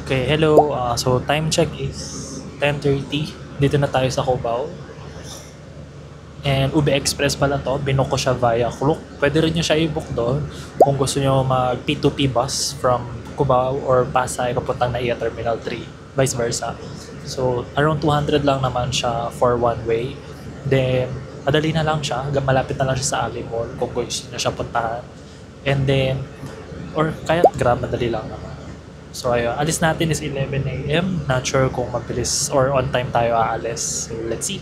Okay, hello. So time check is 10:30. Dito na tayo sa Cubao. And Ube Express pala to. Binook ko siya via Klook. Pwede rin nyo siya i-book doon kung gusto nyo mag P2P bus from Cubao or Pasay kapuntang NAIA Terminal 3. Vice versa. So around 200 lang naman siya for one way. Then madali na lang siya. Malapit na lang siya sa Ali Mall kung gusto nyo siya puntahan. And then, or kaya Grab, madali lang naman. So ayun, alis natin is 11 a.m. Not sure kung mabilis or on time tayo aalis. So let's see.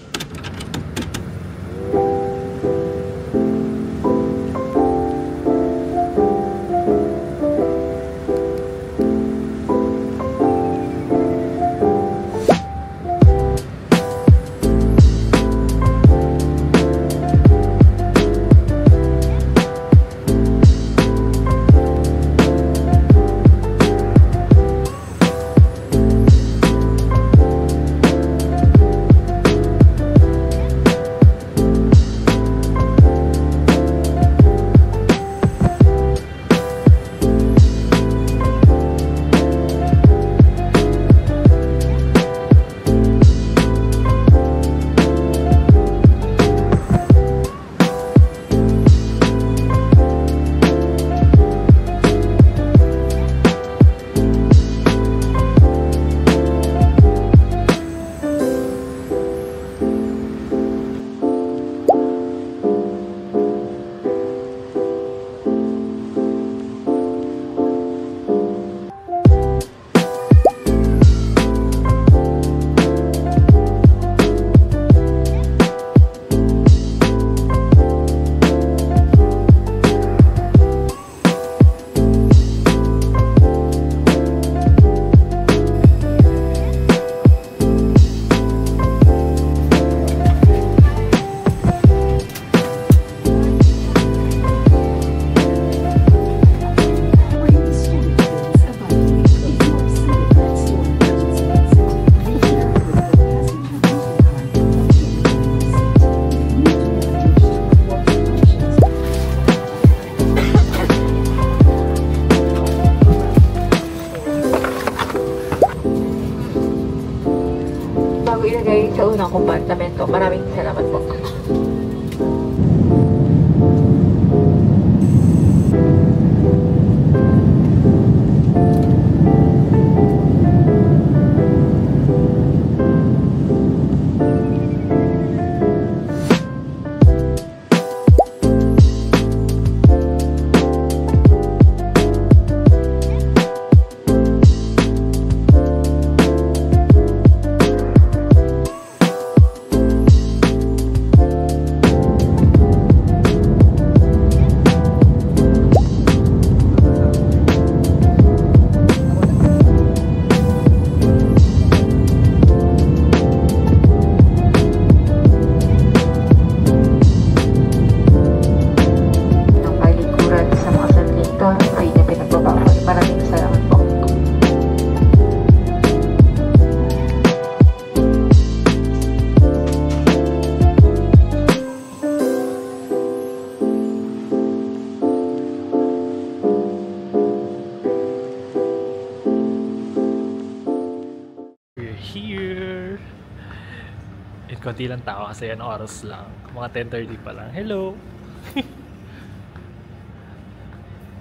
Ilagay sa unang kompartamento. Maraming salamat po. Here. And konti lang tao kasi yan oras lang. Mga 10:30 pa lang. Hello!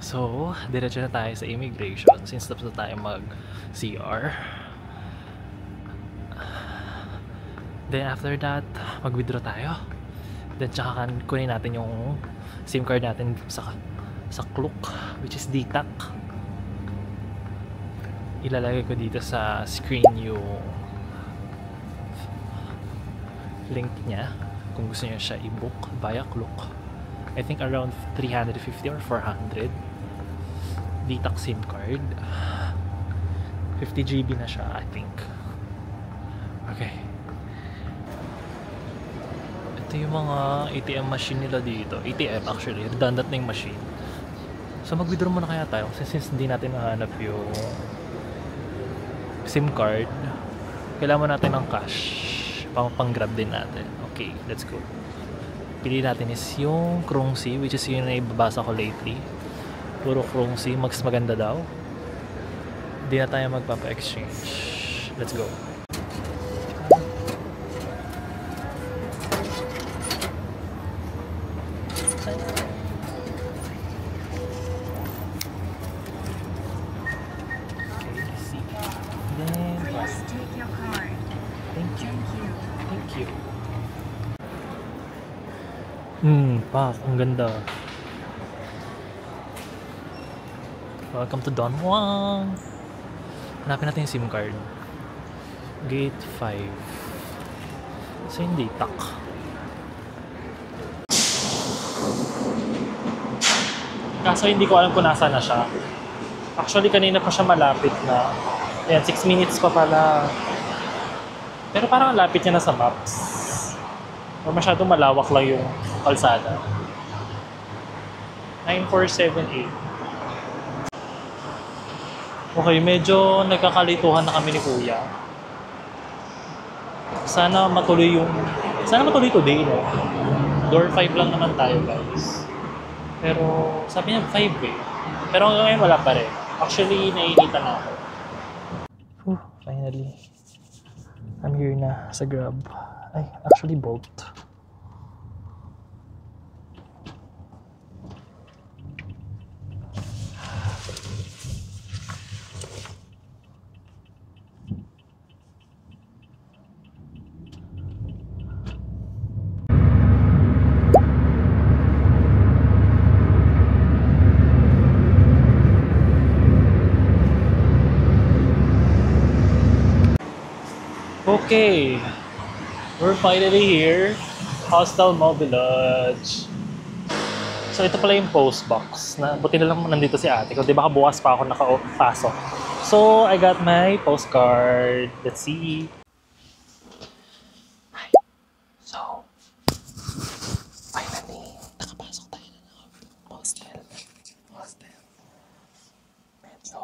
So, diretso na tayo sa immigration since tapos na tayo mag-CR. Then after that, mag-withdraw tayo. Then tsaka kunin natin yung SIM card natin sa Klook, which is DTAC. Ilalagay ko dito sa screen yung link niya kung gusto niyo siya i-book via Klook. I think around 350 or 400 DTAC SIM card. 50 GB na siya, I think. Okay. Ito yung mga ATM machine nila dito. ATM actually, redundant na yung machine. So mag-withdraw muna kaya tayo kasi since hindi natin nahanap yung SIM card, kailangan mo natin ng cash pang-grab din natin. Okay, let's go. Pili natin is yung Krungsee, which is yung naibabasa ko lately. Puro Krungsee, mas maganda daw. Di na tayo magpapa-exchange. Let's go. Please take your card. Thank you. Thank you. Thank you. Pak, ang ganda. Welcome to Don Juan. Hanapin natin yung SIM card. Gate 5. So hindi, tak. Kaso hindi ko alam kung nasa na siya. Actually, kanina pa siya malapit na. Ayan, 6 minutes pa pala. Pero parang ang lapit niya na sa maps. Or masyadong malawak lang yung kalsada. 9478. Okay, medyo nagkakalituhan na kami ni Kuya. Sana matuloy today, no? Door 5 lang naman tayo, guys. Pero sabi niya 5 eh. Pero hanggang ngayon wala pa rin. Actually, naiinitan na ako. Finally. I'm here na sa Grab. Ay, actually Bolt. Okay, we're finally here. Hostel Mobilage. So ito pala yung post box. Buti na lang nandito si ate ko. Di ba bukas pa ako nakapasok. So I got my postcard. Let's see. So, finally, nakapasok tayo na ng hostel. Medyo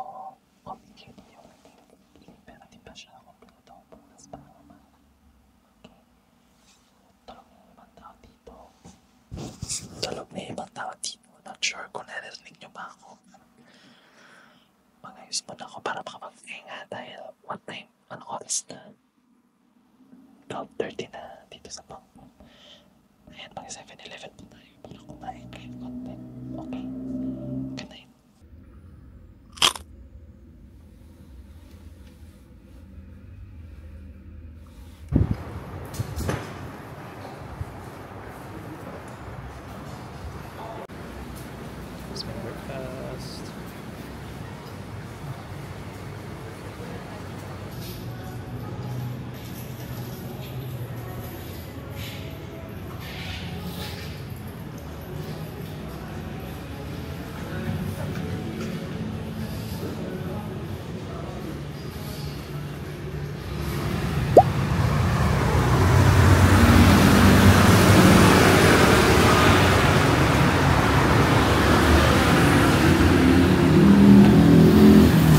complicated yung pero di pa siya kompleto. Bukas pa naman. Okay. Tulog na yung ibang tao dito. Not sure kung narinig nyo ba ako. Mag-ayos muna ako para makapag-inga dahil what time? Anong oras na? 12:30 na dito sa bangko. Ayan, pag 7-Eleven po tayo para kumain kayo konti. Okay. Good night. Here's my breakfast.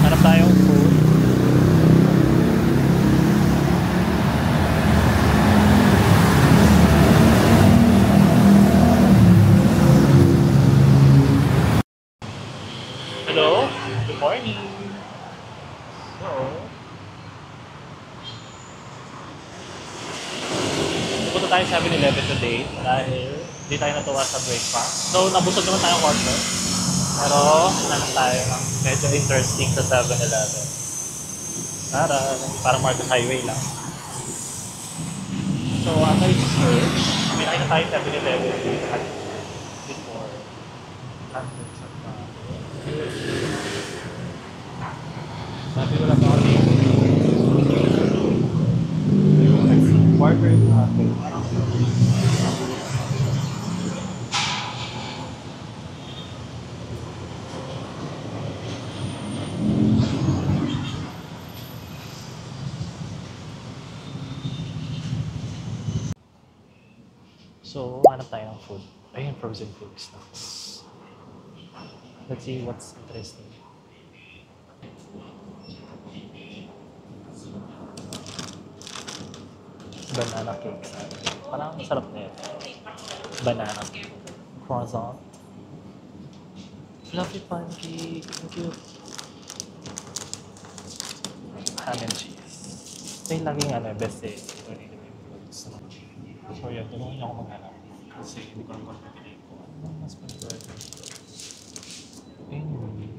Hanap tayong food. Hello? Good morning. Pupunta tayo sa 7-Eleven today dahil hindi tayo natuwa sa breakfast. So, nabusog naman tayong order. Pero, nalang tayo ng medyo interesting sa 7-Eleven. Parang Marcos Highway lang. So, as I search, may nakita tayo 7-Eleven before. Sabi ko lang ako dito. Quarter natin. So, hanap tayo ng food. Ayun, frozen food snacks. Let's see what's interesting. Banana cake. Parang masarap na yun. Banana cake. Croissant. Fluffy pancake. Thank you. ham and cheese. Ito yung laging best eh. Ito yung so yun, tulungan niyo ako maghanap. Kasi hindi ko alam kung pipiliin ko. Ano mas prefer dito? Ayun.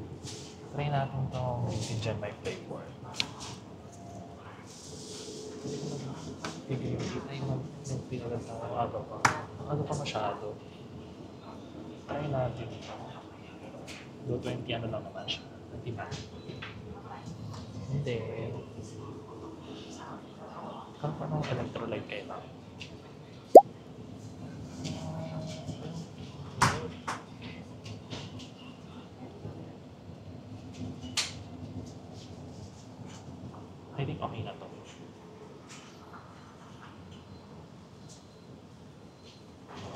Try natin itong Indian my flavor. Pipiliin tayo mag-pinagal tayo. Aga pa. Aga pa masyado. Try natin ito. Do 20 ano lang naman siya. Hindi ba? Hindi. Kano pa ng electrolyte kayo lang? I think okay na to.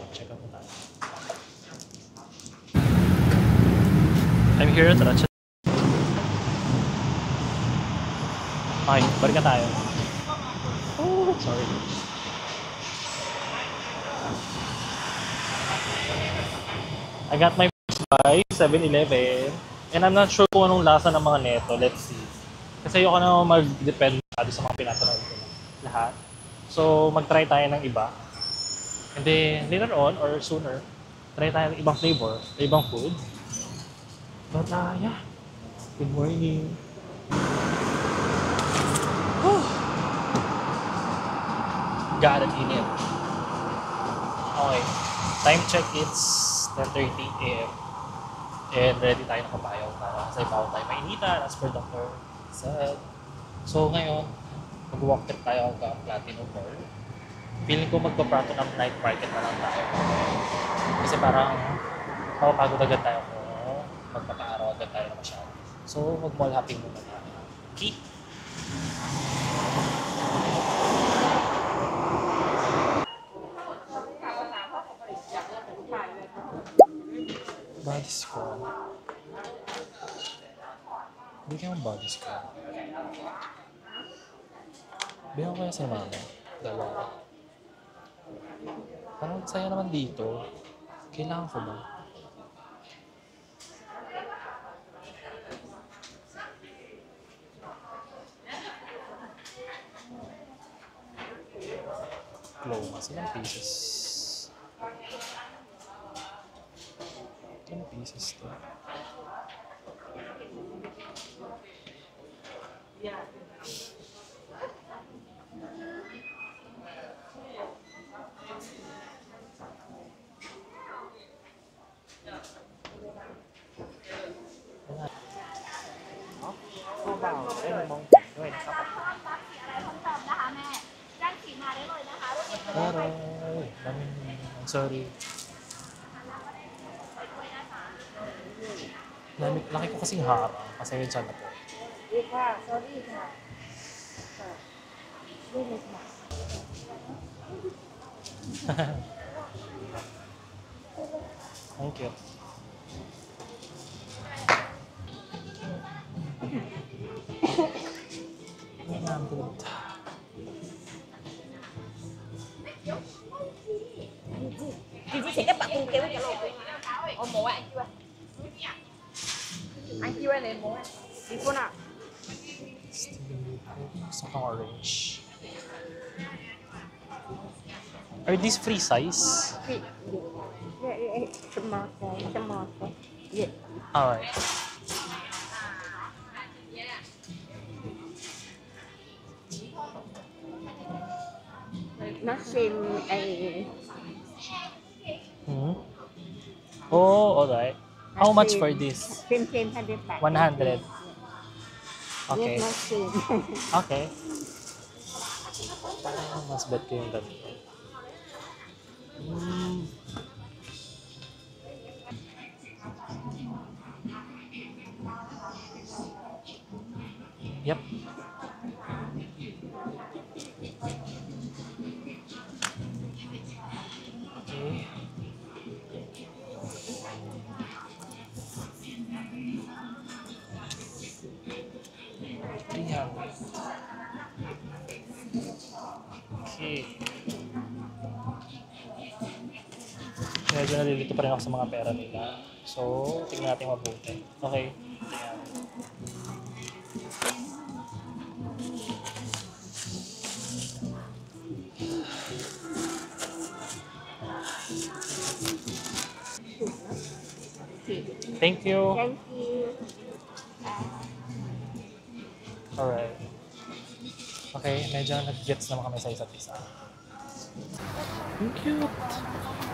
Check out na tayo. I'm here at Ratchet. Okay, balik na tayo. Oh, sorry. I got my first buy, 7-Eleven. And I'm not sure kung anong lasa ng mga neto. Let's see. Kasi ayoko na mag-depend sa mga pinapanood ko na lahat. So, mag-try tayo ng iba. And then, later on, or sooner, try tayo ng ibang flavor, ibang food. But, yeah. Good morning. Got it in it. Okay. Time check, it's 10:30 a.m. And ready tayo nakabayaw para sa ibaw tayo mainitan as per Dr. said. So ngayon, mag-walk trip tayo hanggang Platinum Mall. Feeling ko magpaprato ng night market na lang tayo. Kasi parang mapapagod agad tayo kung magpapaaraw agad tayo na masyado. So mag-mall hopping muna tayo. Okay? Body scrub. Hindi kayong body scrub. Bihan ko kaya sa mama. Dalawa. Parang saya naman dito. Kailangan ko ba? Glomas. Ilang pieces? Ilang pieces to? Sorry. Laki ko kasing harang. Pasensya na po. Sorry ka. Thank you. Chị sẽ các bạn cùng kéo cái lô. Ồ, mổ anh chưa? Anh chưa lên mổ anh. Đi cô nào? Something orange. Are these free size? Yeah, tomato. Yeah. Alright. Nothing a Oh, alright. How much for this? same 100 baht. 100. Okay. Yes, nothing. Okay. Parang mas bet ko yung ganito. Yep. Okay. Okay. Medyo nalilito pa rin ako sa mga pera nila. So, tingnan natin mabuti. Okay. Ayan. Thank you. Thank you. Alright. Okay, medyo nag-gets naman kami sa isa't isa. Ang cute.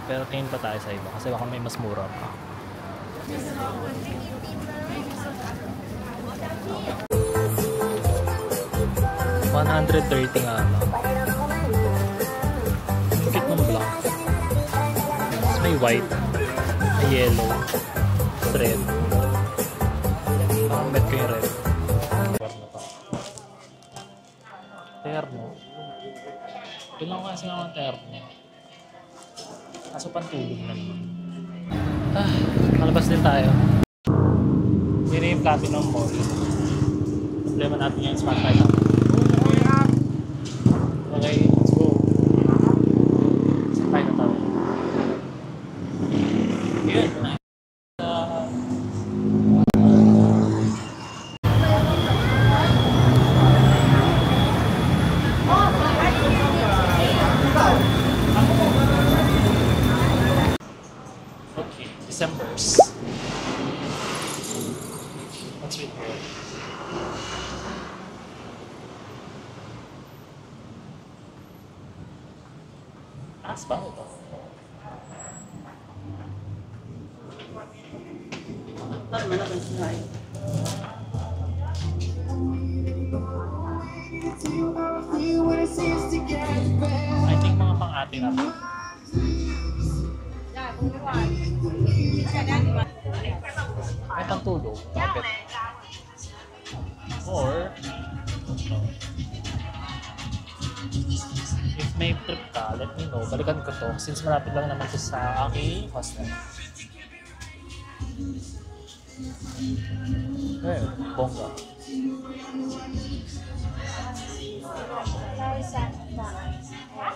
Pero tingin pa tayo sa iba kasi baka may mas mura pa. $130 nga lang. Ang cute ng black. Tapos may white, may yellow, red. Parang bet ko yung red. Terno. Kailangan kasi nga ng terno. Kaso pantulog na naman. Malabas din tayo. Hindi na yung Platinum Mall. Problema natin yung spotlight natin. Okay, let's go. Sakay na tayo. Yun. Okay, December's. Let's read here. Taas ba ito? I think mga pang-ate na to. May pantulog. Bakit? Or, if may trip ka, let me know. Balikan ko to since malapit lang naman to sa aking hostel. Eh, bongga.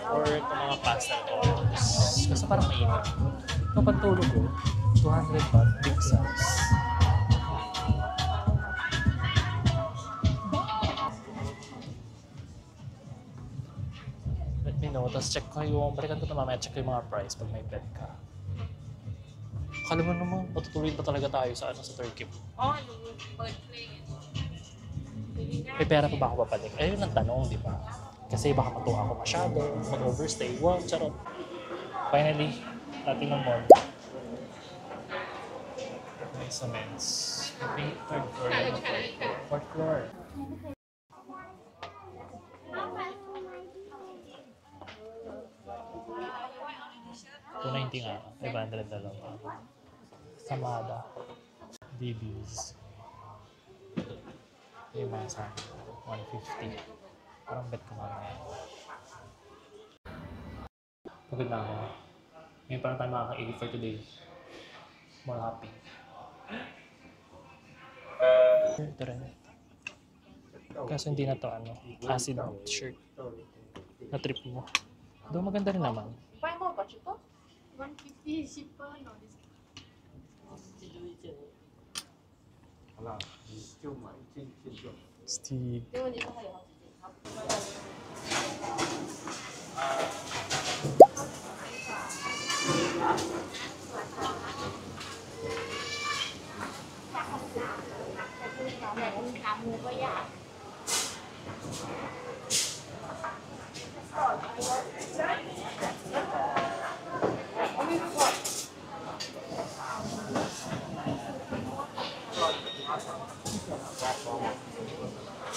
Or ito mga pastel tours. Kasi parang mainit. Ito pantulog ko. 200 baht, big size. Let me know. Tapos check ko yung, balikan ko ito mamaya, check ko yung mga price pag may bed ka. Akala mo naman, matutuloy pa talaga tayo sa Turkey. May pera pa ba ako papalik? Ayun ang tanong, di ba? Kasi baka matuwa ako masyado, mag-overstay. Wow, charot. Finally, Platinum Mall. May cements. May third floor. Fourth floor. $290 nga. 500 na lang. Samada. DBs. Yung mga sa $150. Parang bet ko mamaya. Pagod na ako. Ngayon parang tayo makaka-80 for today. More happy. Ito rin. Kaso hindi na to acid shirt. Na trip mo. Doon maganda rin naman. 150 シッパーのです。Steve.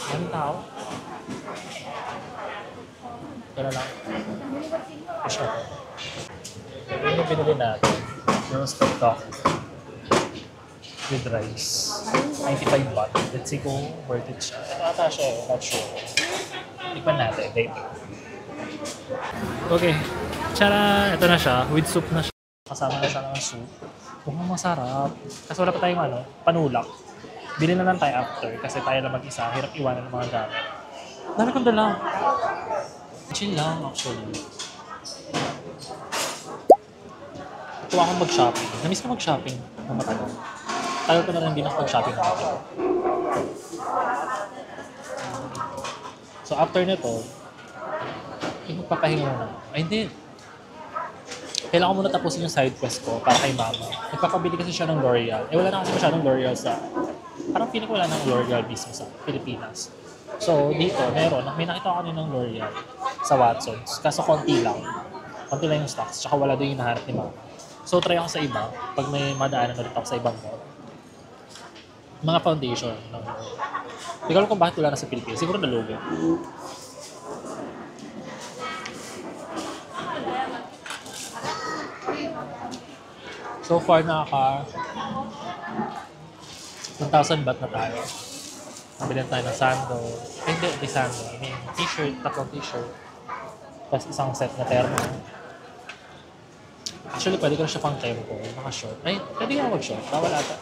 Anong tao? Ito na lang. Push up. Ito yung binili natin. Roasted coffee. With rice. 95 baht. Let's see kung worth it siya. Ito ata siya eh. Not sure. Tikman natin later. Okay. Tara! Ito na siya. With soup na siya. Kasama na siya ng soup. Mukhang masarap. Kasi wala pa tayong panulak. Bili na lang tayo after kasi tayo lang mag-isa. Hirap iwanan ng mga gamit. Dami kong dala. Chill lang actually. Tuwa akong mag-shopping. Namiss ko mag-shopping ng matagal. Tagal ko na lang din ako mag-shopping ng matagal. So after nito, magpapahinga na. Ay hindi. kailangan ko muna tapusin yung side quest ko para kay mama. Nagpapabili kasi siya ng L'Oreal. Eh, wala na kasi masyadong L'Oreal sa... Parang feeling ko wala ng L'Oreal mismo sa Pilipinas. So, dito, meron. May nakita ko kanina ng L'Oreal sa Watsons. Kaso konti lang. Konti lang yung stocks. Tsaka wala doon yung hinahanap ni mama. So, try ako sa iba. Pag may madaanan ulit ako sa ibang mall. Mga foundation. Hindi ko alam kung bakit wala na sa Pilipinas. Siguro nalugi. So far, nakaka 1,000 baht na tayo. Nabili tayo ng sandal. Hindi sandal. I mean, t-shirt, tatlong t-shirt. Tapos isang set na termo. Actually, pwede ko na siya pang tempo. Naka-short. Ay, pwede nga mag-short. Bawal ata.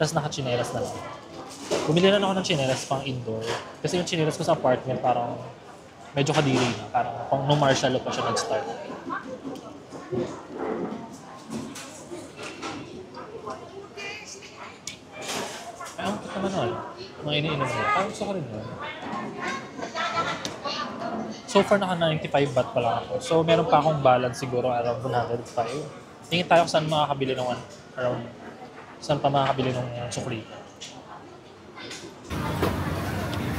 Tapos naka-chinelas na lang. Bumili na ako ng chinelas pang indoor. Kasi yung chinelas ko sa apartment parang medyo kadiri na. Parang kung no martial law pa siya nag-start. Ay, ang naman nun. Mga iniinom niya. Parang gusto ko rin yun. So far, naka 95 baht pa lang ako. So, meron pa akong balance siguro around 105. Tingin tayo kung saan makakabili ng around saan pa makakabili ng sukli.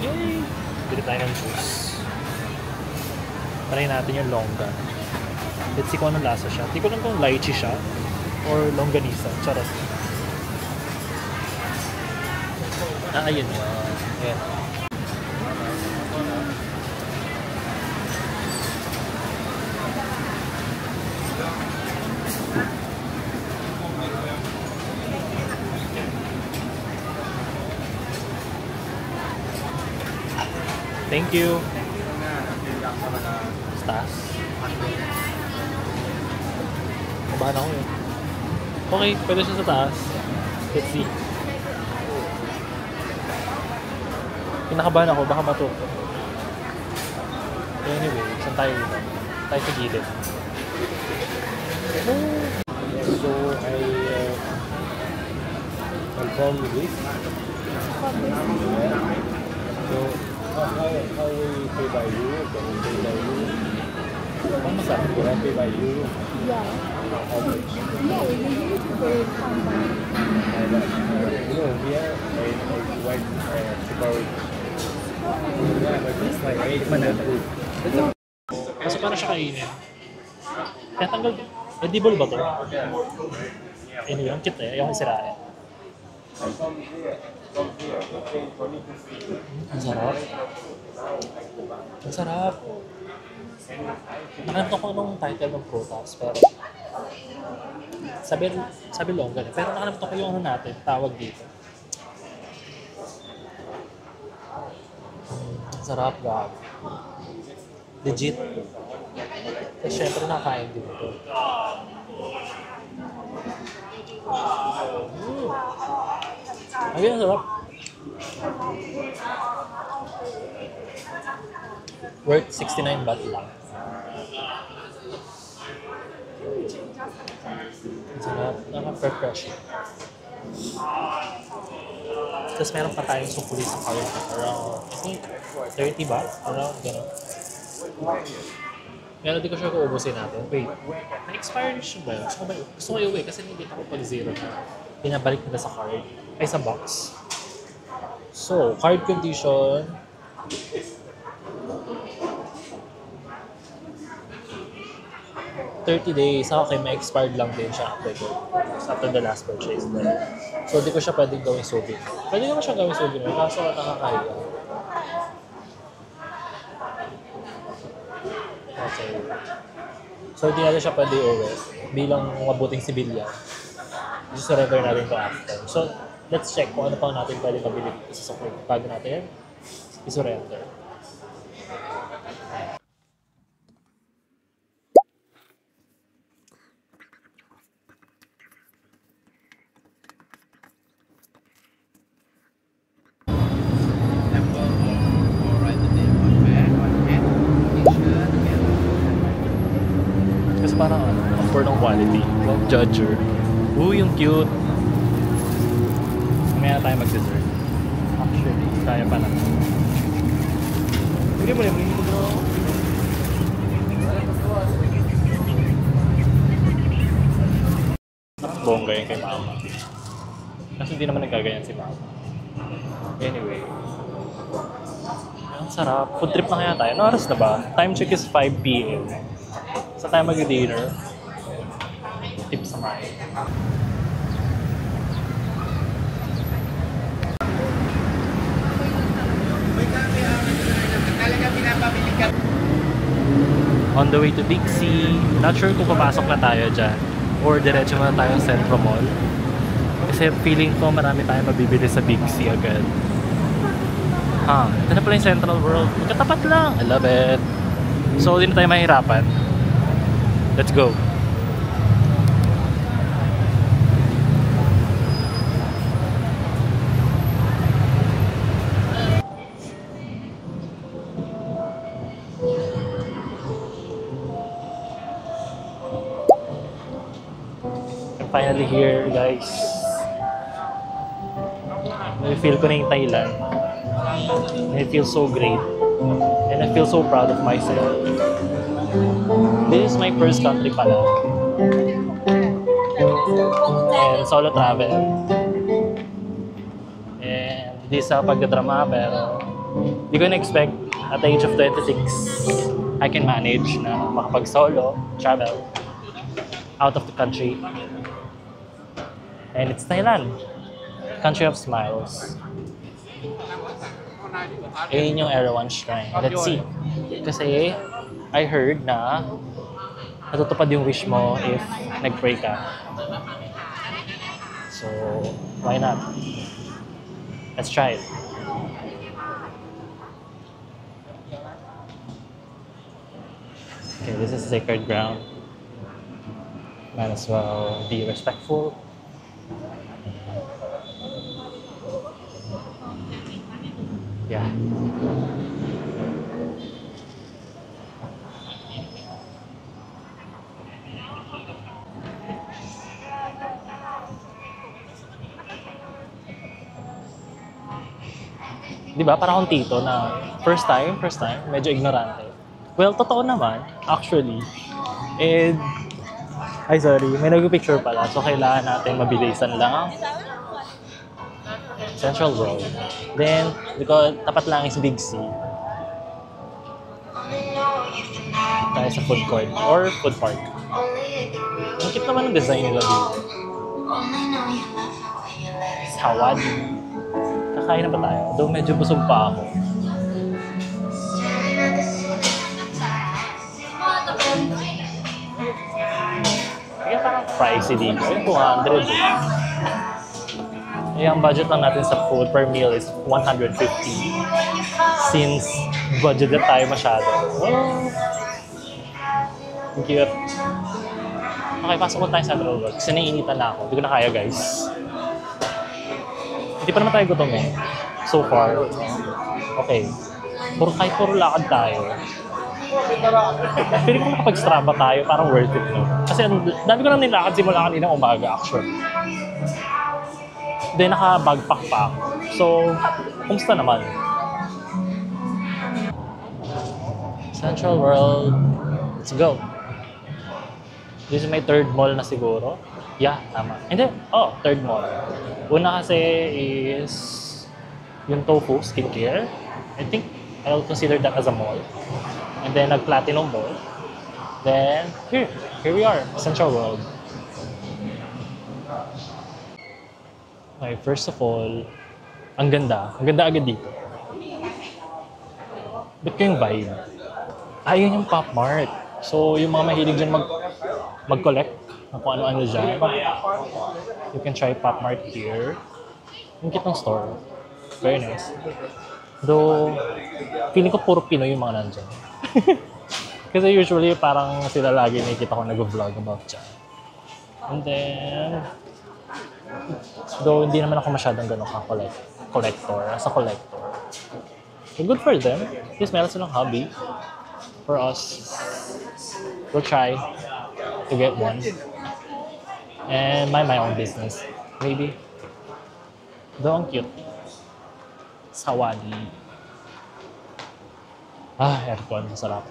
Yay! Bili tayo ng juice. Try natin yung longgan. Let's see kung anong lasa siya. Hindi ko lang kung lychee siya or longganisa. Charot. Ayun yun. Ayan. Thank you. Taas. Kabahan ako yun. Okay, pwede siya sa taas. Let's see. Kinakabahan ako, baka matuto. Anyway, saan tayo dito? Tayo sa gilid. So, I'll call you this. So, how we pay by euro? Can we pay by euro? Kung masarap ko, pay by euro? Yeah. How much? No, we need to pay pound by Here, white super rich. Yeah, but it's like 8 manatid. Kasi parang siya kainin. Kaya tanggal, edible ba ito? Anyway, ang cute eh. Ayaw ko isirain. Ang sarap. Ang sarap. Nakalimutan ko anong title ng prutas, pero sabi longgan eh. Pero nakalimutan ko yung ano natin, tawag dito. Ang sarap, gab. Legit. Kasi syempre nakakain din ito. Ayun, ang sarap. Worth 69 baht lang. Ang sarap. Naka-refreshing. Tapos meron pa tayong sukuli sa card. Around, I think, 30 baht. Around, gano'n. Pero di ko sure kung ubusin natin. Wait, na-expire siya ba? Gusto ko i-uwi kasi hindi ako pag zero na. Pinabalik nila sa card. Ay, sa box. So, card condition. $30. Okay, may expired lang din siya after the last purchase. So, di ko siya pwedeng gawing souvenir. Pwede naman siya gawing souvenir, kaso nakakahiya. Okay. So, hindi natin siya pwede i-uwi bilang mabuting sibilyan. I-surrender natin ito after. So, let's check kung ano pang natin pwede mabili sa sukli bago natin i-surrender. Kasi parang for ng quality, yung judger. Yung cute. Mamaya tayo mag-dessert. Actually, kaya pa naman. Hindi mo rin, bro. bongga yun kay mama. Kasi hindi naman nagkaganyan si mama. Anyway. Ang sarap. Food trip na kaya tayo. Ano oras na ba? Time check is 5 p.m. Sa tayo mag-dinner. Tips naman. On the way to Big C. Not sure kung papasok na tayo dyan or diretso na tayo sa Centro Mall. Kasi feeling ko marami tayong mabibili sa Big C agad. Ito na pala yung Central World. Magkatapat lang. I love it. So, hindi na tayo mahirapan. Let's go. I'm finally here, guys. I feel ko na yung Thailand. And it feels so great. And I feel so proud of myself. This is my first country pala. And solo travel. And hindi sa pagdadrama pero hindi ko na-expect at the age of 26 I can manage na makapag-solo travel out of the country. And it's Thailand. Country of smiles. Ayun yung Erawan Shrine. Let's see. Kasi I heard na natutupad yung wish mo if nag-pray ka. So, why not? Let's try it. Okay, this is sacred ground. Might as well be respectful. Yeah. Di ba? Parang akong tito na first time, medyo ignorante. Well, totoo naman, actually. And, ay sorry, may nag-picture pala. So, kailangan natin mabilisan lang. Central World. Then, because tapat lang is Big C. Tayo sa food court or food park. Ang cute naman ang design nila dito. Sawadi. Kakain na ba tayo? Though medyo busog pa ako. Kaya parang pricey dito. Yung 200 eh. Kaya ang budget lang natin sa food per meal is 150. Since budget na tayo masyado. Oh, cute. Okay, pasok ko tayo sa Central World. Kasi naiinitan na ako. Hindi ko na kaya, guys. Hindi pa naman tayo gutom eh. So far. Okay. Kahit puro lakad tayo. Pero kung nakapag-Strava tayo, parang worth it, no? Kasi dami ko nang nilakad simula kanina umaga, actually. Then naka-bagpack pa ako. So, kumusta naman? Central World. Let's go. This is my third mall na siguro. Yeah, tama. Hindi. Oh, third mall. Una kasi is yung Tofu skincare. I think I'll consider that as a mall. And then nag-Platinum Mall. Then here we are, Central World. Okay, first of all, ang ganda agad dito. Ba't ko yung vibe? Ayun yung Pop Mart. So yung mga mahilig dyan mag-collect ng kung ano-ano dyan. You can try Pop Mart here. Yung kitang store. Very nice. Though, feeling ko puro Pinoy yung mga nandyan. Kasi usually parang sila lagi nakikita ko nag-vlog about dyan. And then, though hindi naman ako masyadong ganun collector, as a collector. So good for them. At least meron silang hobby. For us, we'll try to get one. And mind my own business. Maybe. Though ang cute. Sawadi. Aircon. Masarap.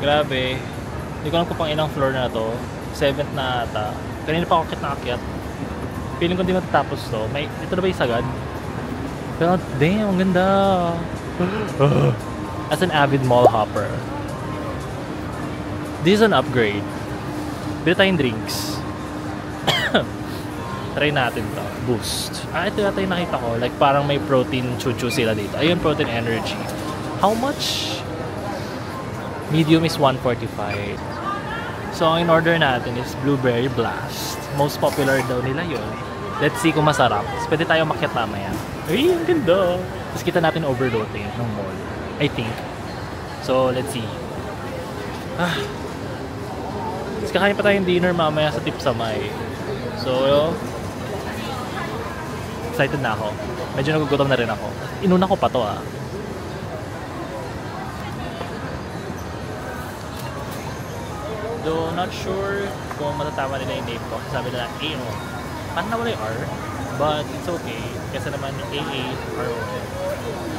Grabe. Hindi ko alam kung pang ilang floor na to. 7th na ata. Kanina pa ako naakyat. Feeling ko hindi matatapos to. Ito na ba yung sagad? Pero damn, ang ganda. As an avid mall hopper, this is an upgrade. Bili tayong drinks. Try natin to. Boost. Ito yata yung nakita ko. Like parang may protein chuchu sila dito. Ayun, protein energy. How much? Medium is 145. So, ang in-order natin is Blueberry Blast. Most popular daw nila yun. Let's see kung masarap. Tapos pwede tayo makiat mamaya. Ay, ang ganda. Tapos kita natin overloading ng mall. I think. So, let's see. Tapos kakain pa tayong dinner mamaya sa Tipsamay. So, excited na ako. Medyo nagugutom na rin ako. Inuna ko pa to Though, not sure kung matatama nila yung name ko. Sabi nila, A-O. Parang nawala yung R. But, it's okay. Kasi naman, A-A-R-O.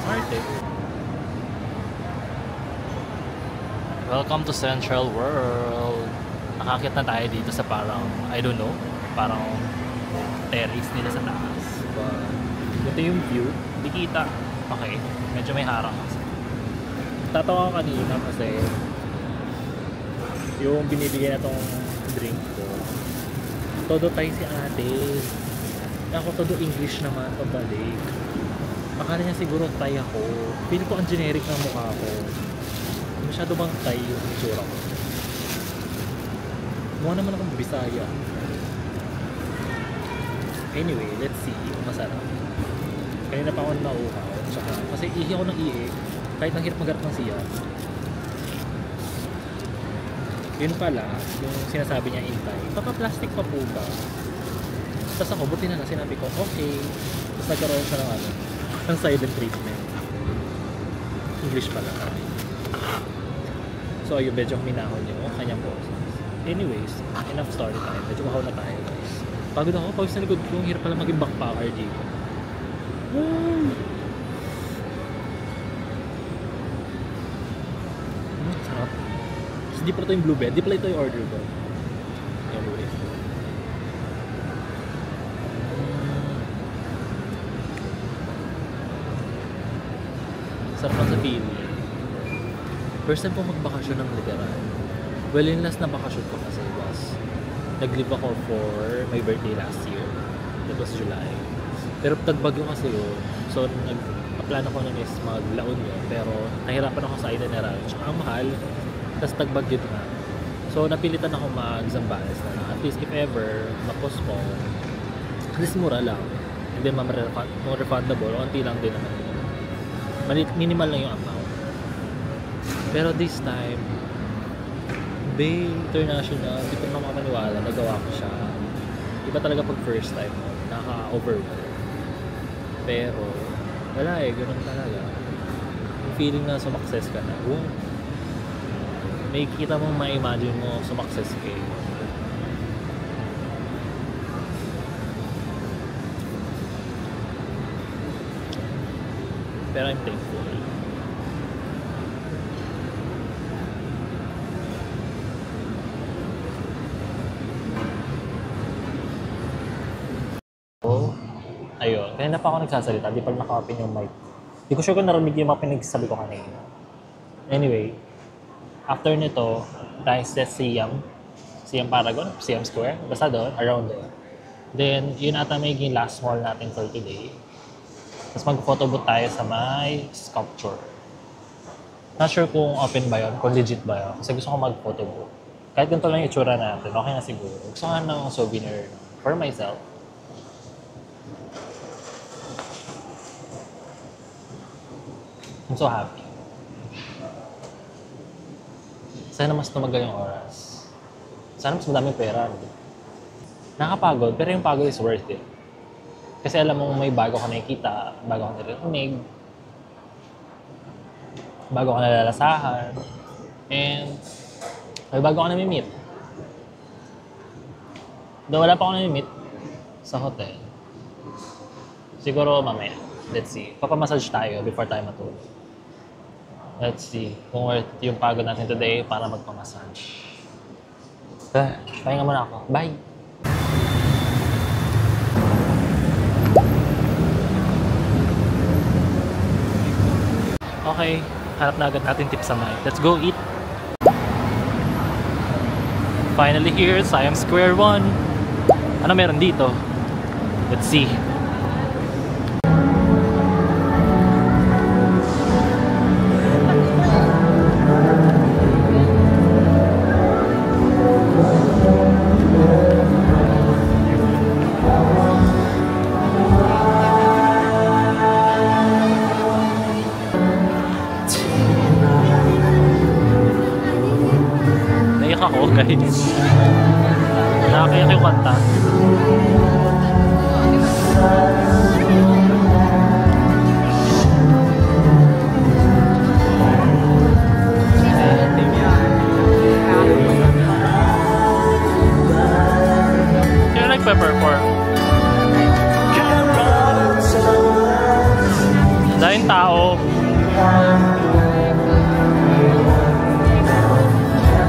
Smarte. Welcome to Central World. Nakakit na tayo dito sa parang, I don't know, parang terrace nila sa taas. But, ito yung view. Di kita. Okay. Medyo may harang kasi. Tatawa ko kanina kasi yung binibigay na tong drink ko, todo tayo si ate. Ako todo English naman pabalik. Akala niya siguro Thai ako. Feeling ko ang generic ng mukha ko. Masyado bang Thai yung itsura ko? Mukha naman akong Bisaya. Anyway, let's see kung masarap. Kanina pa ako nauhaw. Tsaka, kasi ihi ako ng ihi. Kahit ang hirap magharap ng siya. Yun pala, yung sinasabi niya intay, papa-plastic pa po ba? Tapos ako, buti na sinabi ko, okay. Tapos nagkaroon siya ng ng silent treatment. English pala. So ayun, medyo minahon yung kanyang boses. Anyways, enough story time. Medyo mahaw na tayo guys. Pagod ako, pag sa likod ko, hirap pala maging backpacker dito. Sarap. Di pala ito yung blue bed. Di pala ito yung order ko. Anyway. Sarap lang sa feeling. First time po magbakasyon ng literal. Well, yung last na bakasyon ko kasi was nag-leave ako for my birthday last year. That was July. Pero tagbagyo kasi yun. So, nag-plano ko nun is mag-laon yun. Pero nahirapan ako sa itinerary. Tsaka ang mahal. Tapos tagbagyo na. So, napilitan ako mag-Zambales na lang. At least if ever, ma-postpone, at least mura lang. And then, refundable. Unti lang din naman. Minimal lang yung amount. Pero this time, Bay International, hindi ko naman makapaniwala. Nagawa ko siya. Iba talaga pag first time mo. Naka-overwhelm. Pero, wala ganun talaga. Yung feeling na sumakses ka na. May kita mo, ma-imagine mo sumakses ka Pero I'm thankful. Ayun, kanina pa ako nagsasalita, di pa naka-open yung mic. Di ko sure kung narinig yung mga pinagsasabi ko kanina. Anyway, after nito, tayo sa Siam Paragon, Siam Square, basta doon, around there. Then, yun ata magiging last mall natin for today. Tapos mag-photobooth tayo sa may sculpture. Not sure kung open ba yun, kung legit ba yun. Kasi gusto ko mag-photobooth. Kahit ganito lang yung itsura natin, okay na siguro. Gusto ko ng souvenir for myself. I'm so happy. Sana mas tumagal yung oras. Sana mas madaming pera. Nakapagod, pero yung pagod is worth it. Kasi alam mo may bago ka nakikita, bago ka naririnig, bago ka nalalasahan, and may bago ka nami-meet. Though wala pa ako nami-meet sa hotel. Siguro mamaya. Let's see. Papamassage tayo before tayo matulog. Let's see kung worth yung pagod natin today para magpamassage. Pahinga muna ako. Bye! Okay, hanap na agad natin tips sa night. Let's go eat! Finally here, Siam Square 1. Ano meron dito? Let's see. Naiyak ako, guys. Nakakayak yung kanta. Sino nagpe-perform? Dahil tao.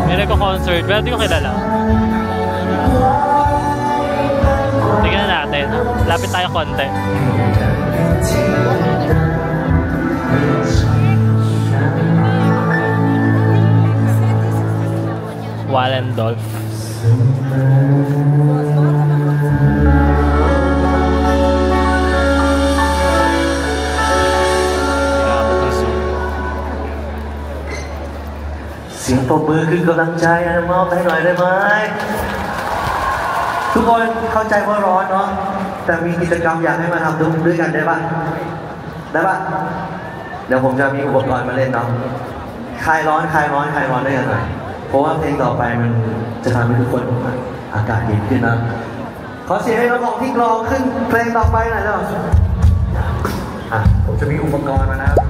May nagko-concert, pero di ko kilala. Tingnan natin. Lapit tayo konti. Wallendorf.เสียงปรบมือคือกำลังใจมอบให้หน่อยได้ไหมทุกคนเข้าใจว่าร้อนเนาะแต่มีกิจกรรมอยากให้มาทำด้วยกันได้ปะได้ปะเดี๋ยวผมจะมีอุปกรณ์มาเล่นเนาะคลายร้อนได้ยังไงเพราะว่าเพลงต่อไปมันจะทำให้ทุกคนอากาศเย็นขึ้นนะขอเสียงให้น้องๆที่กลองขึ้นเพลงต่อไปหน่อยเนาะผมจะมีอุปกรณ์มานะครับ